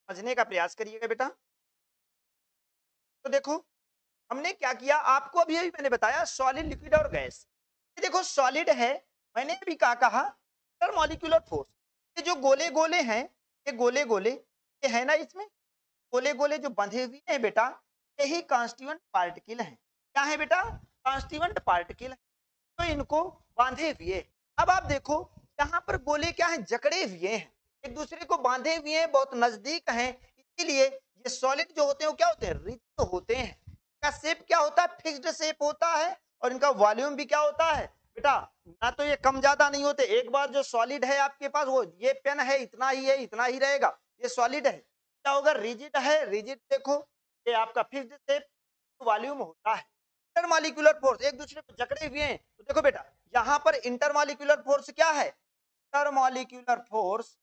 समझने का प्रयास करिएगा बेटा। तो देखो हमने क्या किया, आपको अभी अभी मैंने बताया सॉलिड, लिक्विड और गैस। ये देखो सॉलिड है, मैंने अभी क्या कहा, इंटरमॉलिक्यूलर फोर्स। ये जो गोले गोले हैं, ये गोले गोले ये है ना, इसमें गोले गोले जो बंधे हुए हैं बेटा, यही कॉन्स्टिट्यूएंट पार्टिकल हैं। क्या है बेटा? Constituent particle. तो इनको बांधे हुए। अब आप देखो यहाँ पर गोले क्या है, जकड़े हुए हैं, एक दूसरे को बांधे हुए हैं, बहुत नजदीक हैं। इसीलिए ये सॉलिड जो होते हैं वो क्या होते हैं, रिजिड होते हैं। इनका शेप क्या होता है, फिक्स्ड शेप होता है। और इनका वॉल्यूम भी क्या होता है बेटा, ना तो ये कम ज्यादा नहीं होते। एक बार जो सॉलिड है आपके पास, वो ये पेन है इतना ही है, इतना ही रहेगा, ये सॉलिड है। क्या होगा, रिजिड है। रिजिड देखो ये आपका फिक्स्ड शेप, वॉल्यूम होता है। इंटरमॉलिक्यूलर फोर्स एक दूसरे को जकड़े हुए हैं। तो देखो बेटा यहाँ पर इंटरमॉलिक्यूलर फोर्स क्या है, intermolecular force,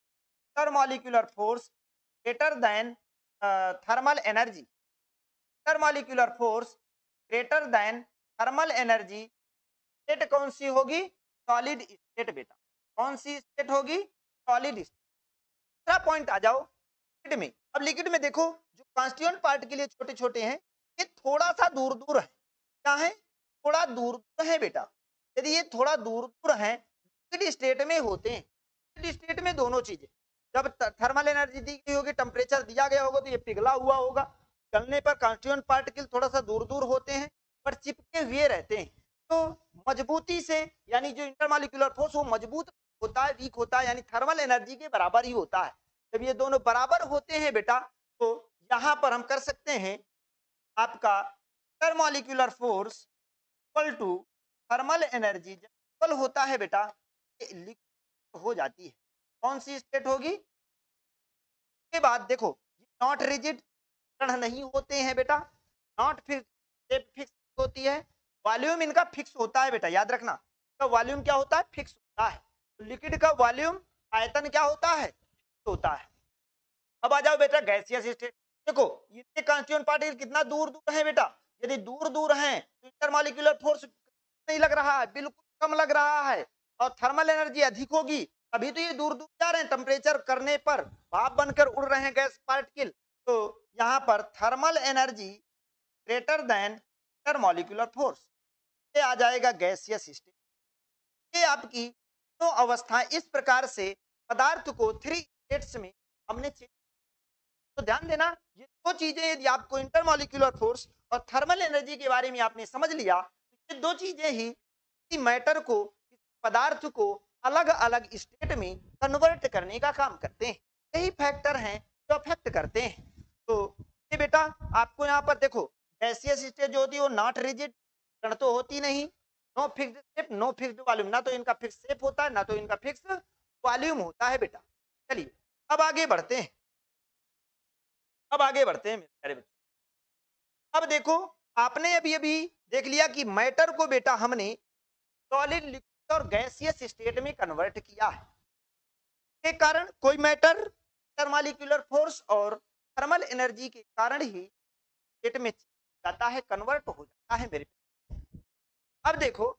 intermolecular force greater than thermal energy. Intermolecular force greater than thermal energy. State कौन सी होगी, सॉलिड स्टेट बेटा। कौन सी स्टेट होगी, सॉलिड स्टेट। दूसरा पॉइंट आ जाओ लिक्विड में। अब लिक्विड में देखो जो कॉन्स्टिट्यूएंट पार्ट के लिए छोटे छोटे हैं, ये थोड़ा सा दूर दूर है। क्या है, थोड़ा दूर दूर है बेटा। यदि ये थोड़ा दूर दूर है, लिक्विड स्टेट में होते हैं। लिक्विड स्टेट में दोनों चीजें, जब थर्मल एनर्जी दी गई होगी, टेम्परेचर दिया गया होगा, तो ये पिघला हुआ होगा। चलने पर कॉन्स्टिट्यूएंट पार्टिकल थोड़ा सा दूर दूर होते हैं, पर चिपके हुए रहते हैं। तो मजबूती से, यानी जो इंटरमॉलिक्यूलर फोर्स वो मजबूत होता है, वीक होता है, यानी थर्मल एनर्जी के बराबर ही होता है। जब ये दोनों बराबर होते हैं बेटा, तो यहां पर हम कर सकते हैं आपका intermolecular force equal to thermal energy. जब इक्वल होता है बेटा, ये लिक्विड हो जाती है। कौन सी स्टेट होगी, के बाद देखो नॉट रिजिड कण नहीं होते हैं बेटा, नॉट फिक्स होती है। वॉल्यूम इनका फिक्स होता है बेटा, याद रखना। तो वॉल्यूम क्या होता है, फिक्स होता है। तो लिक्विड का वॉल्यूम, आयतन क्या होता है, फिक्स होता है। अब आ जाओ बेटा गैसियस स्टेट। देखो ये कॉन्स्टिट्यूएंट पार्टिकल कितना दूर दूर है बेटा, यदि दूर दूर है तो इंटरमॉलिक्यूलर फोर्स नहीं लग रहा है, बिल्कुल कम लग रहा है। और थर्मल एनर्जी अधिक होगी, अभी तो ये दूर दूर जा रहे हैं, टेम्परेचर करने पर भाप बनकर उड़ रहे हैं गैस पार्टिकल। तो यहाँ पर thermal energy greater than intermolecular force, ये आ जाएगा गैसियस स्टेट। ये आपकी दो अवस्थाएं, इस प्रकार से पदार्थ को थ्री स्टेट्स में हमने। तो ध्यान देना, ये दो चीजें यदि आपको इंटरमॉलिक्यूलर फोर्स और थर्मल एनर्जी के बारे में आपने समझ लिया, तो ये दो चीजें ही किसी मैटर को, पदार्थ को अलग अलग स्टेट में कन्वर्ट करने का काम करते हैं। यही फैक्टर हैं जो अफेक्ट करते हैं। तो ये बेटा आपको यहाँ पर देखो, गैसियस स्टेट जो होती है वो नॉट रिजिड, कण तो होती नहीं, no fixed shape, no fixed volume, ना तो इनका फिक्स शेप होता है, ना तो इनका फिक्स वॉल्यूम होता है बेटा। चलिए अब आगे बढ़ते हैं, अब आगे बढ़ते हैं मेरे प्यारे बच्चों। अब देखो आपने अभी अभी देख लिया कि मैटर को बेटा हमने सॉलिड, लिक्विड और गैसियस स्टेट में कन्वर्ट किया है। के कारण कोई मैटर थर्मोलिक्यूलर फोर्स और थर्मल एनर्जी के कारण ही स्टेट में जाता है, कन्वर्ट हो जाता है मेरे। अब देखो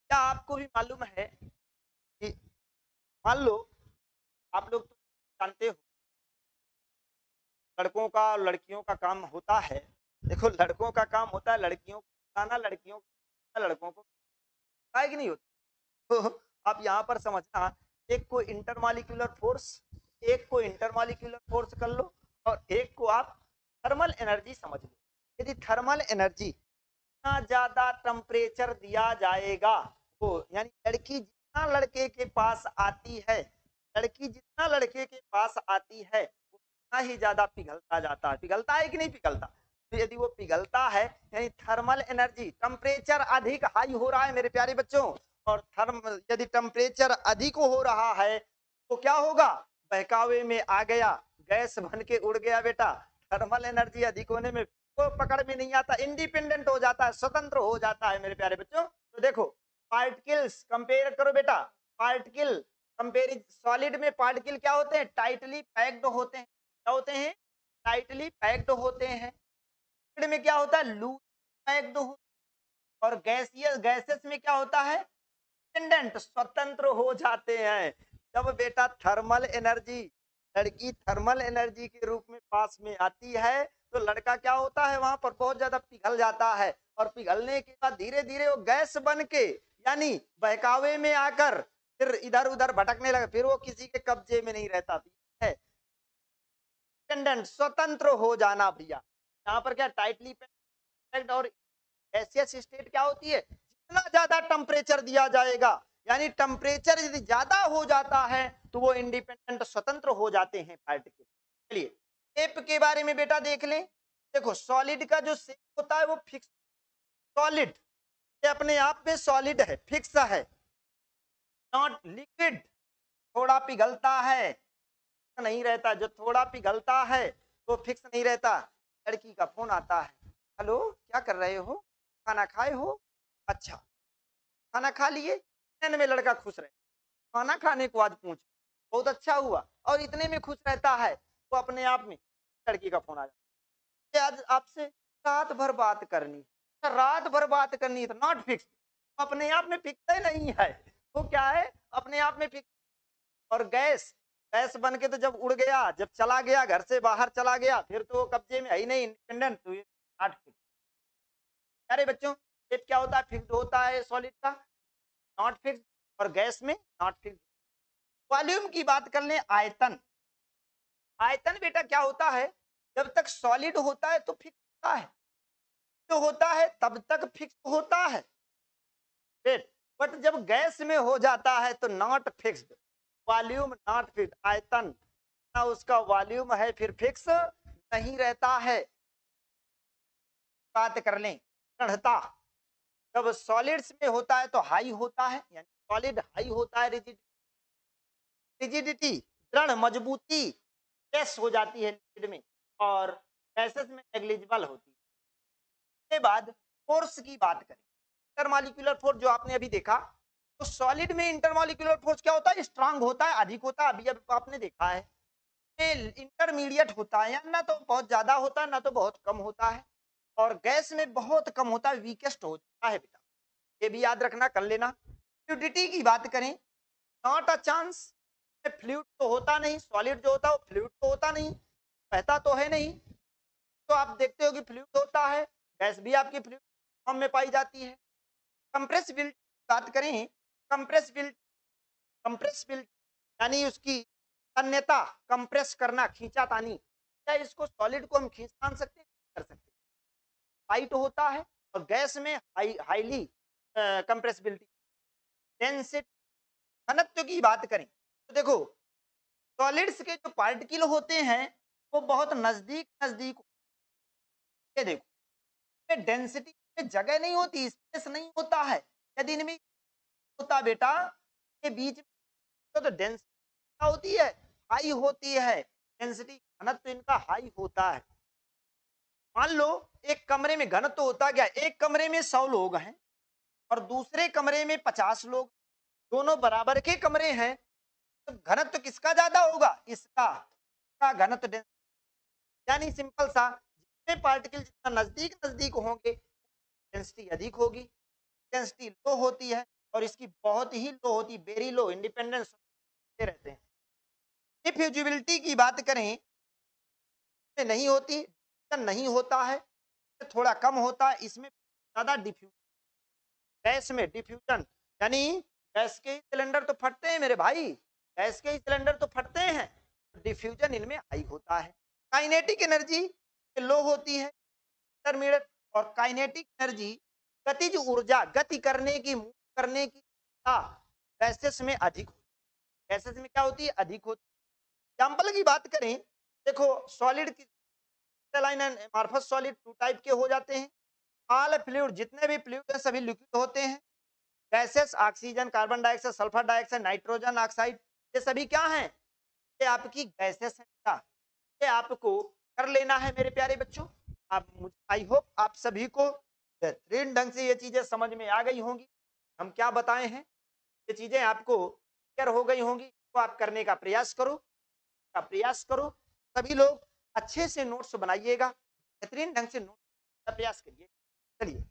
क्या आपको भी मालूम है कि मान लो आप लोग तो जानते हो लड़कों का और लड़कियों का काम होता है। देखो लड़कों का काम होता है लड़कियों को बताना, लड़कियों का लड़कों को है कि नहीं होता। तो आप यहाँ पर समझना, एक को इंटरमॉलिक्यूलर फोर्स, एक को इंटरमॉलिक्यूलर फोर्स कर लो, और एक को आप थर्मल एनर्जी समझ लो। यदि थर्मल एनर्जी जितना ज्यादा टेम्परेचर दिया जाएगा, वो यानी लड़की जितना लड़के के पास आती है, लड़की जितना लड़के के पास आती है वो उतना ही ज्यादा पिघलता जाता है। पिघलता है कि नहीं पिघलता, तो यदि वो पिघलता है यानी थर्मल एनर्जी, टेम्परेचर अधिक हाई हो रहा है मेरे प्यारे बच्चों, और यदि टेम्परेचर अधिक हो रहा है तो क्या होगा, बहकावे में आ गया, गैस बन के उड़ गया बेटा। थर्मल एनर्जी अधिक होने में को पकड़ में नहीं आता, इंडिपेंडेंट हो जाता है, स्वतंत्र हो जाता है मेरे प्यारे बच्चों। तो देखो पार्टिकल्स कंपेयर करो बेटा, पार्टिकल कंपेयर, सॉलिड में पार्टिकल क्या होते हैं, टाइटली पैक्ड होते हैं। क्या होते हैं, टाइटली पैक्ड होते हैं। लिक्विड में क्या होता है, लूज पैक्ड हो। और गैसियस, गैसेस में क्या होता है, इंडिपेंडेंट, स्वतंत्र हो जाते हैं। जब बेटा थर्मल एनर्जी लड़की थर्मल एनर्जी के रूप में पास में आती है तो लड़का क्या होता है वहां पर बहुत ज्यादा पिघल जाता है और पिघलने के बाद धीरे धीरे वो गैस बन के यानी बहकावे में आकर फिर इधर उधर भटकने लगे, फिर वो किसी के कब्जे में नहीं रहता है। इंडिपेंडेंट स्वतंत्र हो जाना भैया, यहाँ पर क्या टाइटली पैक्ड और गैसियस स्टेट क्या होती है, जितना ज्यादा टेम्परेचर दिया जाएगा यानी टेम्परेचर यदि ज्यादा हो जाता है तो वो इंडिपेंडेंट स्वतंत्र हो जाते हैं पार्टिकल। चलिए शेप के बारे में बेटा देख लें। देखो सॉलिड का जो शेप होता है वो फिक्स, सॉलिड ये अपने आप में सॉलिड है, फिक्स है, नॉट लिक्विड। थोड़ा पिघलता है नहीं रहता, जो थोड़ा पिघलता है वो फिक्स नहीं रहता। लड़की का फोन आता है, हेलो क्या कर रहे हो, खाना खाए हो, अच्छा खाना खा लिए, इतने में लड़का खुश रहे, खाना खाने को आज पूछ बहुत अच्छा हुआ और इतने में खुश रहता है तो अपने आप में लड़की का फोन आ जाता है, आज आपसे रात भर बात करनी, रात भर बात करनी तो नॉट फिक्स, अपने आप में फिक्स ही नहीं है, वो क्या है अपने आप में फिक्स। और गैस, गैस बन के तो जब उड़ गया, जब चला गया घर से बाहर चला गया फिर तो वो कब्जे में है ही नहीं, इंडिपेंडेंट, तो ये नॉट फिक्स। अरे बच्चों शेप क्या होता है, फिक्स्ड होता है सॉलिड का, नॉट फिक्स्ड, और गैस में नॉट फिक्स्ड। वॉल्यूम की बात कर लें, आयतन, आयतन बेटा क्या होता है, जब तक सॉलिड होता है तो फिक्स होता है, जो होता है तब तक फिक्स होता है, बट जब गैस में हो जाता है तो not fixed, volume not fixed, आयतन ना उसका वॉल्यूम है फिर फिक्स नहीं रहता है। बात कर लें दृढ़ता, जब सॉलिड्स में होता है तो हाई होता है, यानी सॉलिड हाई होता है, रिजिडिटी दृढ़ मजबूती लेस हो जाती है लिक्विड में, और गैसेस में नेग्लिजिबल होती है। के बाद फोर्स की बात करें, इंटरमॉलिक्यूलर फोर्स जो आपने अभी देखा, तो सॉलिड में इंटरमॉलिक्यूलर फोर्स क्या होता है, स्ट्रांग होता है, अधिक होता है, अभी अब आपने देखा है। इंटरमीडिएट होता है, ना तो बहुत ज्यादा होता है ना तो बहुत कम होता है, और गैस में बहुत कम होता है, वीकेस्ट होता है बेटा, ये भी याद रखना, कर लेना। फ्लूइडिटी की बात करें, नॉट अ चांस, फ्लूइड तो होता नहीं, सॉलिड जो होता है वो फ्लूइड तो होता नहीं, बहता तो है नहीं, तो आप देखते हो कि फ्लूइड होता है, गैस भी आपकी फ्लूइड फॉर्म में पाई जाती है। कंप्रेसिबिलिटी बात करें, कंप्रेसिबिलिटी, कंप्रेसिबिलिटी यानी उसकी तन्यता, कंप्रेस करना, खींचातानी, क्या इसको सॉलिड को हम खींच तान सकते हैं, कर सकते हैं, टाइट होता है, और गैस में हाईली कंप्रेसिबिलिटी। डेंसिटी, घनत्व की बात करें तो देखो सॉलिड्स के जो पार्टिकल होते हैं वो बहुत नजदीक नजदीक, ये देखो डेंसिटी में जगह नहीं होती, स्पेस नहीं होता है, यदि इनमें होता बेटा के बीच में, तो डेंसिटी होती है, हाई होती है, डेंसिटी घनत्व इनका हाई होता है। मान लो एक कमरे में घनत्व होता क्या, एक कमरे में 100 लोग हैं और दूसरे कमरे में 50 लोग, दोनों बराबर के कमरे हैं, तो घनत्व किसका ज्यादा होगा, इसका का घनत्व, यानी सिंपल सा, जितने पार्टिकल जितना नजदीक नजदीक होंगे डेंसिटी अधिक होगी, डेंसिटी लो होती है और इसकी बहुत ही लो होती, वेरी लो, इंडिपेंडेंस रहते हैं। डिफ्यूजिबिलिटी की बात करें नहीं होती, नहीं होता है, थोड़ा कम होता है, इसमें ज्यादा डिफ्यूजन, गैस में डिफ्यूजन यानी गैस के सिलेंडर तो फटते हैं मेरे भाई, गैस के सिलेंडर तो फटते हैं, डिफ्यूजन इनमें हाई होता है। काइनेटिक एनर्जी लो होती है, इंटरमीडिएट, और काइनेटिक एनर्जी गतिज ऊर्जा, गति करने की, मूव करने की गैसेस में अधिक, गैसेस में क्या होती है, अधिक होती है। एग्जाम्पल की बात करें, देखो सॉलिड की crystalline and amorphous solid two type के हो जाते हैं, ऑल फ्लूइड जितने भी फ्लूइड है सभी लिक्विड होते हैं, gases oxygen, carbon dioxide, sulphur dioxide, nitrogen oxide, ये सभी क्या हैं, ये आपकी गैसेस हैं, ये आपको कर लेना है मेरे प्यारे बच्चों। आप, आई होप आप सभी को बेहतरीन ढंग से ये चीजें समझ में आ गई होंगी, हम क्या बताए हैं, ये चीजें आपको क्लियर हो गई होंगी, तो आप करने का प्रयास करो, सभी लोग अच्छे से नोट्स बनाइएगा, बेहतरीन ढंग से नोट्स का प्रयास करिए। चलिए